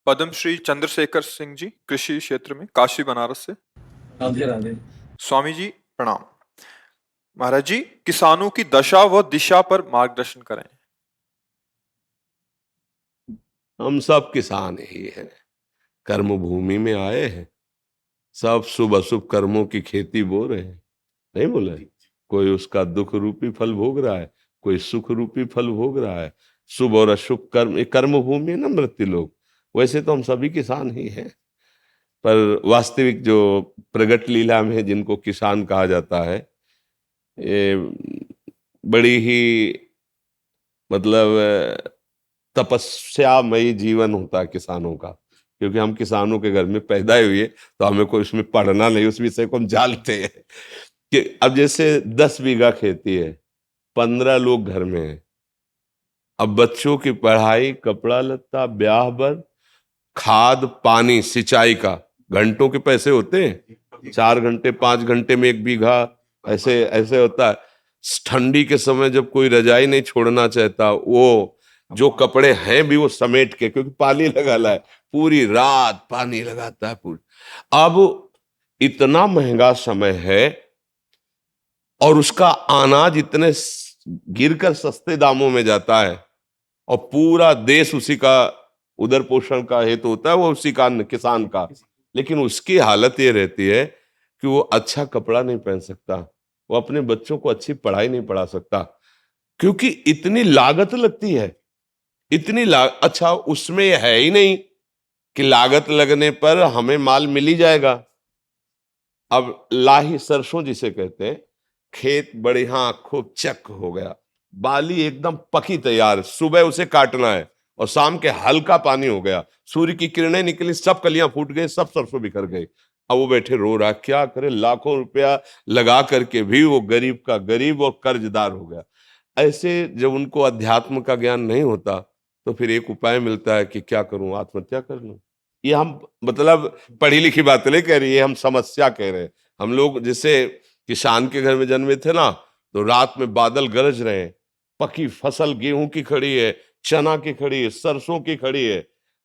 पद्मश्री चंद्रशेखर सिंह जी, कृषि क्षेत्र में, काशी बनारस से। राधे राधे। स्वामी जी प्रणाम। महाराज जी, किसानों की दशा व दिशा पर मार्गदर्शन करें। हम सब किसान ही हैं, कर्म भूमि में आए हैं, सब शुभ अशुभ कर्मों की खेती बो रहे हैं। नहीं बोले? कोई उसका दुख रूपी फल भोग रहा है, कोई सुख रूपी फल भोग रहा है। शुभ और अशुभ कर्म, ये कर्म भूमि है ना मृत्यु लोग। वैसे तो हम सभी किसान ही हैं, पर वास्तविक जो प्रगट लीला में जिनको किसान कहा जाता है, ये बड़ी ही मतलब तपस्यामयी जीवन होता है किसानों का। क्योंकि हम किसानों के घर में पैदा हुए, तो हमें कोई उसमें पढ़ना नहीं, उस विषय को हम जानते हैं कि अब जैसे 10 बीघा खेती है, 15 लोग घर में हैं। अब बच्चों की पढ़ाई, कपड़ा लत्ता, ब्याह बर, खाद पानी, सिंचाई का घंटों के पैसे होते हैं। 4 घंटे 5 घंटे में 1 बीघा, ऐसे ऐसे होता है। ठंडी के समय जब कोई रजाई नहीं छोड़ना चाहता, वो जो कपड़े हैं भी वो समेट के, क्योंकि पानी लगा है, पूरी रात पानी लगाता है पूरी। अब इतना महंगा समय है और उसका अनाज इतने गिरकर सस्ते दामों में जाता है, और पूरा देश उसी का उदर पोषण का हेतु होता है, वो उसी का किसान का। लेकिन उसकी हालत ये रहती है कि वो अच्छा कपड़ा नहीं पहन सकता, वो अपने बच्चों को अच्छी पढ़ाई नहीं पढ़ा सकता, क्योंकि इतनी लागत लगती है। अच्छा, उसमें है ही नहीं कि लागत लगने पर हमें माल मिल ही जाएगा। अब लाही सरसों जिसे कहते हैं, खेत बढ़िया खूब चक हो गया, बाली एकदम पकी तैयार, सुबह उसे काटना है और शाम के हल्का पानी हो गया, सूर्य की किरणें निकली, सब कलियां फूट गई, सब सरसों बिखर गई। अब वो बैठे रो रहा, क्या करे, लाखों रुपया लगा करके भी वो गरीब का गरीब और कर्जदार हो गया। ऐसे जब उनको अध्यात्म का ज्ञान नहीं होता, तो फिर एक उपाय मिलता है कि क्या करूं, आत्महत्या कर लूं। ये हम मतलब पढ़ी लिखी बात नहीं कह रही है, हम समस्या कह रहे हैं। हम लोग जैसे किसान के घर में जन्मे थे ना, तो रात में बादल गरज रहे हैं, पकी फसल गेहूं की खड़ी है, चना की खड़ी है, सरसों की खड़ी है,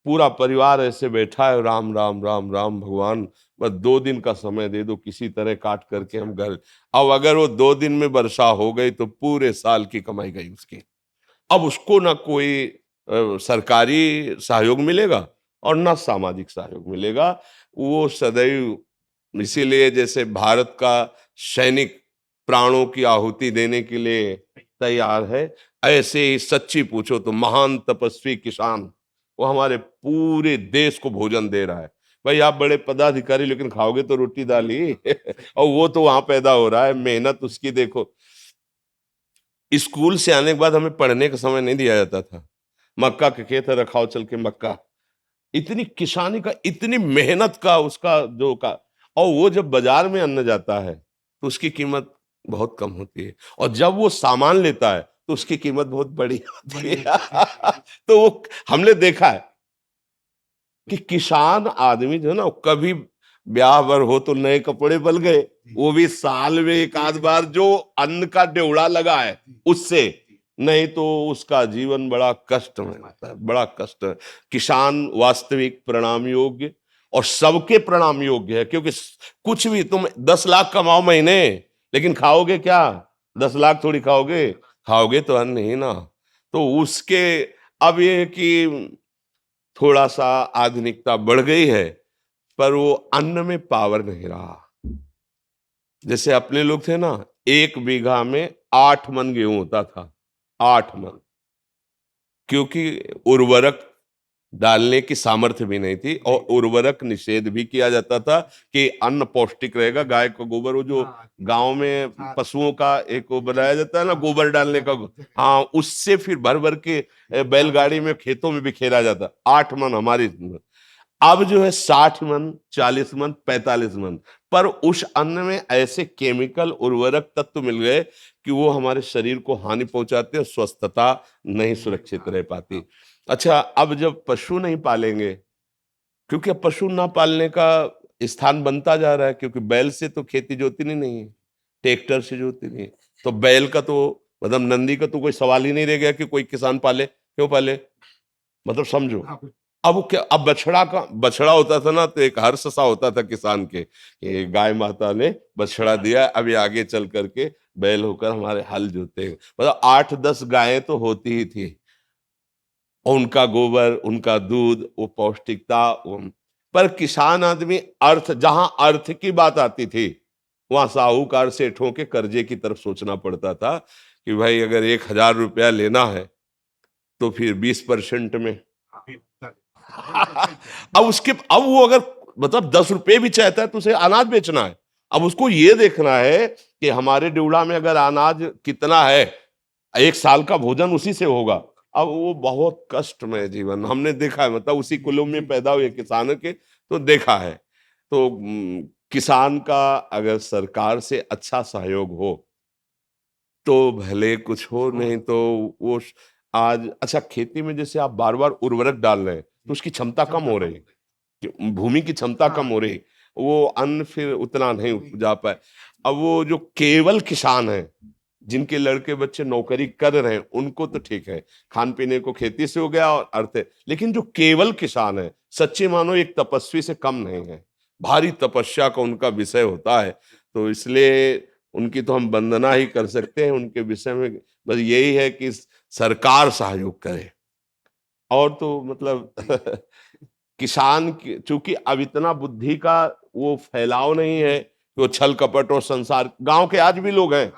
पूरा परिवार ऐसे बैठा है, राम राम राम राम भगवान, बस 2 दिन का समय दे दो, किसी तरह काट करके हम घर। अब अगर वो 2 दिन में वर्षा हो गई तो पूरे साल की कमाई गई उसकी। अब उसको ना कोई सरकारी सहयोग मिलेगा और ना सामाजिक सहयोग मिलेगा। वो सदैव, इसीलिए जैसे भारत का सैनिक प्राणों की आहुति देने के लिए तैयार है, ऐसे ही सच्ची पूछो तो महान तपस्वी किसान, वो हमारे पूरे देश को भोजन दे रहा है। भाई आप बड़े पदाधिकारी, लेकिन खाओगे तो रोटी दाल ही और वो तो वहां पैदा हो रहा है, मेहनत उसकी देखो। स्कूल से आने के बाद हमें पढ़ने का समय नहीं दिया जाता था, मक्का के खेत है, रखाओ चल के मक्का। इतनी किसानी का, इतनी मेहनत का उसका जो का, और वो जब बाजार में अन्न जाता है तो उसकी कीमत बहुत कम होती है, और जब वो सामान लेता है तो उसकी कीमत बहुत बड़ी होती है तो वो हमने देखा है कि किसान आदमी जो है ना, वो कभी ब्याह बर हो तो नए कपड़े बल गए, वो भी साल में एक आध बार, जो अन्न का ड्योढ़ा लगा है उससे, नहीं तो उसका जीवन बड़ा कष्ट में होता है, बड़ा कष्ट है। किसान वास्तविक प्रणाम योग्य और सबके प्रणाम योग्य है, क्योंकि कुछ भी तुम 10 लाख कमाओ महीने, लेकिन खाओगे क्या? 10 लाख थोड़ी खाओगे, खाओगे तो अन्न ही ना। तो उसके, अब ये कि थोड़ा सा आधुनिकता बढ़ गई है, पर वो अन्न में पावर नहीं रहा। जैसे अपने लोग थे ना, 1 बीघा में 8 मन गेहूं होता था, 8 मन, क्योंकि उर्वरक डालने की सामर्थ्य भी नहीं थी, और उर्वरक निषेध भी किया जाता था कि अन्न पौष्टिक रहेगा। गाय का गोबर, वो जो गांव में पशुओं का एक वो बनाया जाता है ना, गोबर डालने का, हाँ, उससे फिर भर भर के बैलगाड़ी में खेतों में बिखेरा जाता। 8 मन हमारी। अब जो है 60 मन, 40 मन, 45 मन, पर उस अन्न में ऐसे केमिकल उर्वरक तत्व मिल गए कि वो हमारे शरीर को हानि पहुंचाते हैं, स्वस्थता नहीं सुरक्षित रह पाती। अच्छा, अब जब पशु नहीं पालेंगे, क्योंकि अब पशु ना पालने का स्थान बनता जा रहा है, क्योंकि बैल से तो खेती जोती नहीं है, ट्रैक्टर से जोती नहीं है, तो बैल का तो मतलब नंदी का तो कोई सवाल ही नहीं रह गया कि कोई किसान पाले। क्यों पाले? मतलब समझो, अब वो क्या, अब बछड़ा होता था ना तो एक हर्ष सा होता था किसान के, ये गाय माता ने बछड़ा दिया, अभी आगे चल करके बैल होकर हमारे हल जोते, मतलब 8-10 गायें तो होती ही थी, और उनका गोबर, उनका दूध, वो पौष्टिकता पर किसान आदमी अर्थ, जहां अर्थ की बात आती थी वहां साहूकार सेठों के कर्जे की तरफ सोचना पड़ता था कि भाई अगर 1,000 रुपया लेना है तो फिर 20% में अब वो अगर मतलब 10 रुपए भी चाहता है तो उसे अनाज बेचना है। अब उसको ये देखना है कि हमारे ड्यूड़ा में अगर अनाज कितना है, 1 साल का भोजन उसी से होगा। अब वो बहुत कष्टमय जीवन हमने देखा है, मतलब उसी कुलों में पैदा हुए किसानों के, तो देखा है। तो किसान का अगर सरकार से अच्छा सहयोग हो तो भले कुछ हो, नहीं तो वो आज अच्छा खेती में जैसे आप बार बार उर्वरक डाल रहे हैं तो उसकी क्षमता कम हो रही है, भूमि की क्षमता कम हो रही, वो अन्न फिर उतना नहीं उपजा पाए। अब वो जो केवल किसान है, जिनके लड़के बच्चे नौकरी कर रहे हैं, उनको तो ठीक है, खान पीने को खेती से हो गया और अर्थ है, लेकिन जो केवल किसान है, सच्चे मानो एक तपस्वी से कम नहीं है, भारी तपस्या का उनका विषय होता है। तो इसलिए उनकी तो हम वंदना ही कर सकते हैं, उनके विषय में बस यही है कि सरकार सहयोग करे। और तो मतलब किसान चूंकि अब इतना बुद्धि का वो फैलाव नहीं है कि वो छल कपट और संसार, गांव के आज भी लोग हैं,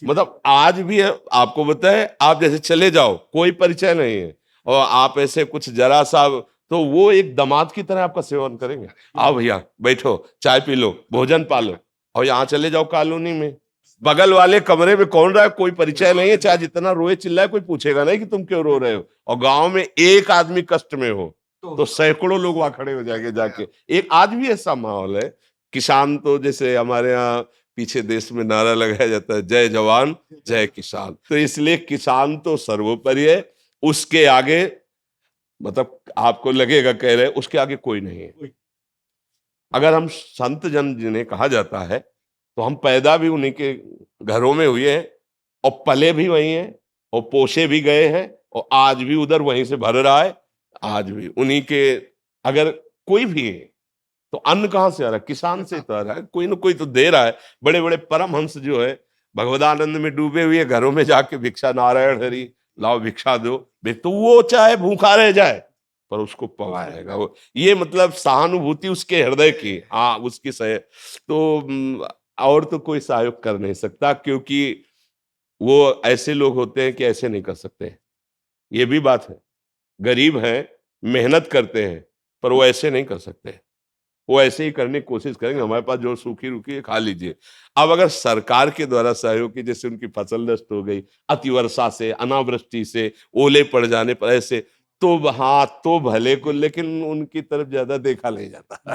मतलब आज भी है, आपको बताए आप जैसे चले जाओ कोई परिचय नहीं है, और आप ऐसे कुछ जरा सा, तो वो एक दामाद की तरह आपका सेवन करेंगे, आओ भैया बैठो चाय पी लो भोजन पालो। और यहाँ चले जाओ कॉलोनी में, बगल वाले कमरे में कौन रहा है कोई परिचय नहीं है, चाहे जितना रोए चिल्लाए कोई पूछेगा नहीं कि तुम क्यों रो रहे हो। और गांव में एक आदमी कष्ट में हो तो सैकड़ों लोग वहां खड़े हो जाएंगे जाके, एक आज भी ऐसा माहौल है। किसान तो जैसे हमारे यहाँ पीछे देश में नारा लगाया जाता है, जय जवान जय किसान, तो इसलिए किसान तो सर्वोपरि है, उसके आगे मतलब आपको लगेगा कह रहे उसके आगे कोई नहीं है। अगर हम संत जन जिन्हें कहा जाता है तो हम पैदा भी उन्हीं के घरों में हुए हैं और पले भी वही हैं और पोसे भी गए हैं और आज भी उधर वहीं से भर रहा है, आज भी उन्हीं के। अगर कोई भी है तो अन्न कहाँ से आ रहा है, किसान से तो आ रहा है, कोई ना कोई तो दे रहा है। बड़े बड़े परमहंस जो है भगवदानंद में डूबे हुए घरों में जाके भिक्षा नारायण हरि लाओ भिक्षा दो, तो वो चाहे भूखा रह जाए पर उसको पवाएगा वो, ये मतलब सहानुभूति उसके हृदय की, हाँ उसकी सह। तो और तो कोई सहयोग कर नहीं सकता, क्योंकि वो ऐसे लोग होते हैं कि ऐसे नहीं कर सकते, ये भी बात है। गरीब हैं, मेहनत करते हैं, पर वो ऐसे नहीं कर सकते, वो ऐसे ही करने की कोशिश करेंगे हमारे पास जो सूखी रुकी है खा लीजिए। अब अगर सरकार के द्वारा सहयोग की, जैसे उनकी फसल नष्ट हो गई अतिवर्षा से, अनावृष्टि से, ओले पड़ जाने पर ऐसे, तो हाँ तो भले को, लेकिन उनकी तरफ ज्यादा देखा नहीं जाता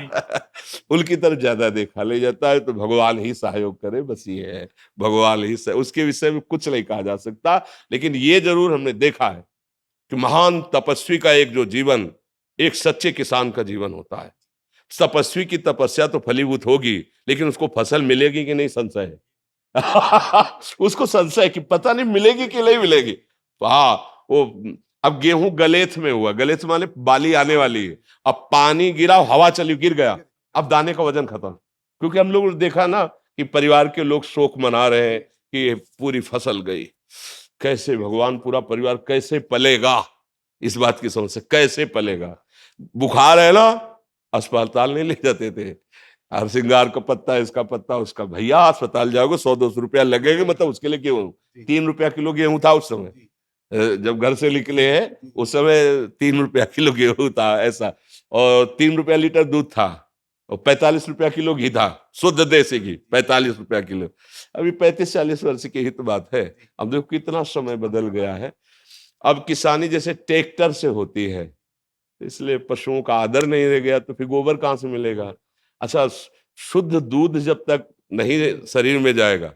उनकी तरफ ज्यादा देखा नहीं जाता है, तो भगवान ही सहयोग करे, बस ये है, भगवान ही उसके विषय में कुछ नहीं कहा जा सकता। लेकिन ये जरूर हमने देखा है कि महान तपस्वी का एक जो जीवन, एक सच्चे किसान का जीवन होता है। तपस्वी की तपस्या तो फलीभूत होगी, लेकिन उसको फसल मिलेगी कि नहीं संशय है उसको संशय है कि पता नहीं मिलेगी कि नहीं मिलेगी। तो हाँ वो, अब गेहूं गलेथ में हुआ, गलेथ माने बाली आने वाली है, अब पानी गिरा, हवा चली, गिर गया, अब दाने का वजन खत्म। क्योंकि हम लोग ने देखा ना कि परिवार के लोग शोक मना रहे हैं कि पूरी फसल गई, कैसे भगवान पूरा परिवार कैसे पलेगा, इस बात की समस्या कैसे पलेगा। बुखार है ना, अस्पताल नहीं ले जाते थे, हर श्रृंगार का पत्ता, इसका पत्ता, उसका, भैया अस्पताल जाओगे 100-200 रुपया लगेगा, मतलब उसके लिए गेहूं 3 रुपया किलो गेहूं था उस समय, जब घर से निकले हैं उस समय 3 रुपया किलो गेहूं था ऐसा, और 3 रुपया लीटर दूध था, और 45 रुपया किलो घी था, शुद्ध देसी घी 45 रुपया किलो। अभी 35-40 वर्ष की ही तो बात है, अब देखो कितना समय बदल गया है। अब किसानी जैसे ट्रैक्टर से होती है, इसलिए पशुओं का आदर नहीं रह गया, तो फिर गोबर कहाँ से मिलेगा। अच्छा, शुद्ध दूध जब तक नहीं शरीर में जाएगा,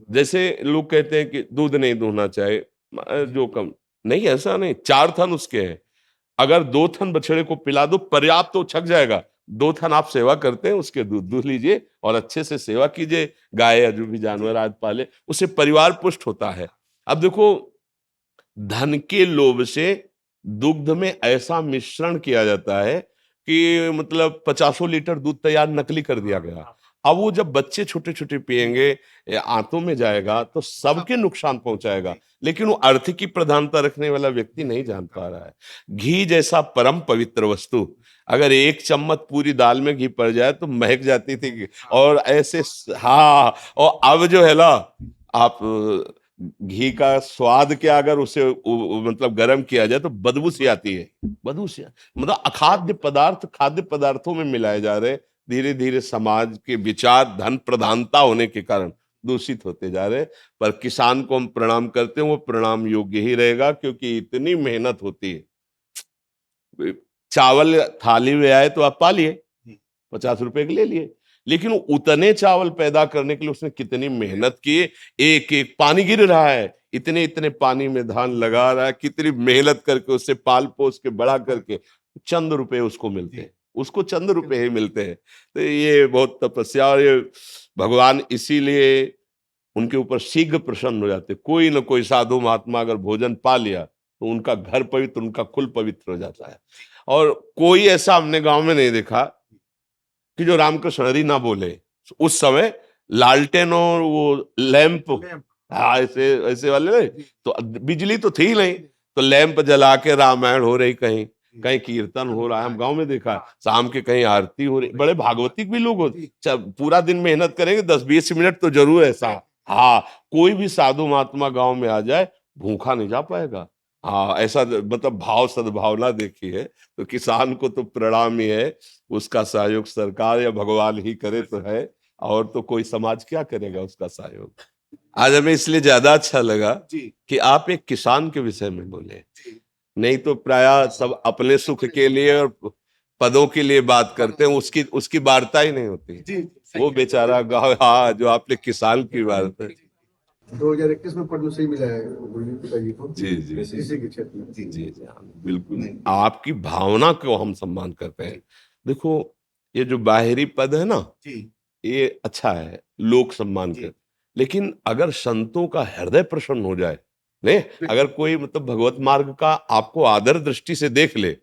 जैसे लोग कहते हैं कि दूध नहीं दूहना चाहिए, जो कम नहीं, ऐसा नहीं, 4 थन उसके हैं, अगर 2 थन बछड़े को पिला दो पर्याप्त, तो छक जाएगा। 2 थन आप सेवा करते हैं, उसके दूध दूह लीजिए और अच्छे से सेवा कीजिए, गाय या जो भी जानवर आज पाले, उससे परिवार पुष्ट होता है। अब देखो, धन के लोभ से दुग्ध में ऐसा मिश्रण किया जाता है कि मतलब 50 लीटर दूध तैयार नकली कर दिया गया। अब वो जब बच्चे छोटे छोटे पिएंगे, आंतों में जाएगा तो सबके नुकसान पहुंचाएगा, लेकिन वो अर्थ की प्रधानता रखने वाला व्यक्ति नहीं जान पा रहा है। घी जैसा परम पवित्र वस्तु, अगर एक चम्मच पूरी दाल में घी पड़ जाए तो महक जाती थी। और ऐसे हाँ, और अब जो है ना, आप घी का स्वाद क्या, अगर उसे मतलब गर्म किया जाए तो बदबू सी आती है। बदबू सी, मतलब अखाद्य पदार्थ खाद्य पदार्थों में मिलाए जा रहे, धीरे धीरे समाज के विचार धन प्रधानता होने के कारण दूषित होते जा रहे। पर किसान को हम प्रणाम करते हैं, वो प्रणाम योग्य ही रहेगा, क्योंकि इतनी मेहनत होती है। चावल थाली में आए तो आप पा लिए, 50 रुपए के ले लिए, लेकिन उतने चावल पैदा करने के लिए उसने कितनी मेहनत की। एक एक पानी गिर रहा है, इतने इतने पानी में धान लगा रहा है, कितनी मेहनत करके उससे पाल पोस के बड़ा करके चंद रुपए उसको मिलते हैं, उसको चंद रुपए ही मिलते हैं। तो ये बहुत तपस्या, और ये भगवान इसीलिए उनके ऊपर शीघ्र प्रसन्न हो जाते। कोई ना कोई साधु महात्मा अगर भोजन पा लिया तो उनका घर पवित्र, उनका कुल पवित्र हो जाता है। और कोई ऐसा हमने गांव में नहीं देखा कि जो रामकृष्ण हरि ना बोले। उस समय लालटेन और वो लैंप, हाँ ऐसे ऐसे वाले नहीं, तो बिजली तो थी नहीं, तो लैंप जला के रामायण हो रही, कहीं कहीं कीर्तन हो रहा है। हम गांव में देखा है, शाम के कहीं आरती हो रही, बड़े भागवतिक भी लोग होते, पूरा दिन मेहनत करेंगे, 10-20 मिनट तो जरूर ऐसा। हाँ, कोई भी साधु महात्मा गांव में आ जाए भूखा नहीं जा पाएगा। हाँ, ऐसा मतलब भाव सद्भावना देखी है। तो किसान को तो प्रणाम ही है, उसका सहयोग सरकार या भगवान ही करे तो है, और तो कोई समाज क्या करेगा उसका सहयोग। आज हमें इसलिए ज्यादा अच्छा लगा कि आप एक किसान के विषय में बोले, नहीं तो प्राय सब अपने सुख के लिए और पदों के लिए बात करते हैं, उसकी उसकी वार्ता ही नहीं होती। वो बेचारा गाँव, हाँ, जो आपने किसान की बात है। 2021 में पद्मश्री मिला है गुरजीत पिताजी को, जी जी इसी के क्षेत्र में। जी जी हाँ, बिल्कुल आपकी भावना को हम सम्मान करते हैं। देखो, ये जो बाहरी पद है ना, ये अच्छा है, लोक सम्मान कर, लेकिन अगर संतों का हृदय प्रसन्न हो जाए, नहीं, अगर कोई मतलब भगवत मार्ग का आपको आदर दृष्टि से देख ले,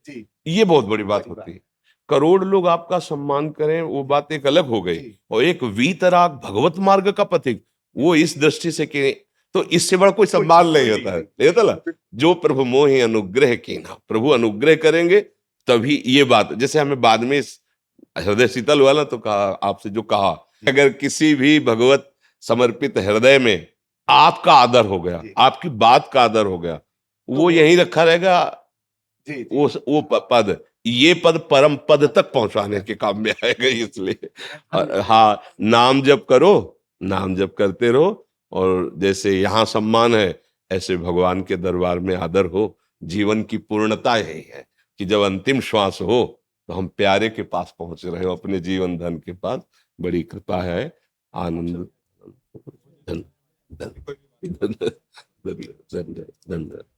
ये बहुत बड़ी बात होती है। करोड़ लोग आपका सम्मान करें, वो बात एक अलग हो गई, और एक वीतराग भगवत मार्ग का पथिक वो इस दृष्टि से कि, तो इससे बड़ा कोई सम्मान नहीं होता है, नहीं होता ना। जो प्रभु मोहि अनुग्रह कीन्हा, प्रभु अनुग्रह करेंगे तभी ये बात, जैसे हमें बाद में हृदय शीतल वाला तो कहा आपसे, जो कहा अगर किसी भी भगवत समर्पित हृदय में आपका आदर हो गया, आपकी बात का आदर हो गया, वो यहीं रखा रहेगा। वो पद, ये पद परम पद तक पहुंचाने के काम में आएगा। इसलिए हाँ, नाम जप करो, नाम जप करते रहो, और जैसे यहाँ सम्मान है ऐसे भगवान के दरबार में आदर हो। जीवन की पूर्णता यही है कि जब अंतिम श्वास हो तो हम प्यारे के पास पहुंच रहे हो, अपने जीवन धन के पास। बड़ी कृपा है, आनंद। धन धन धन धन धन धन।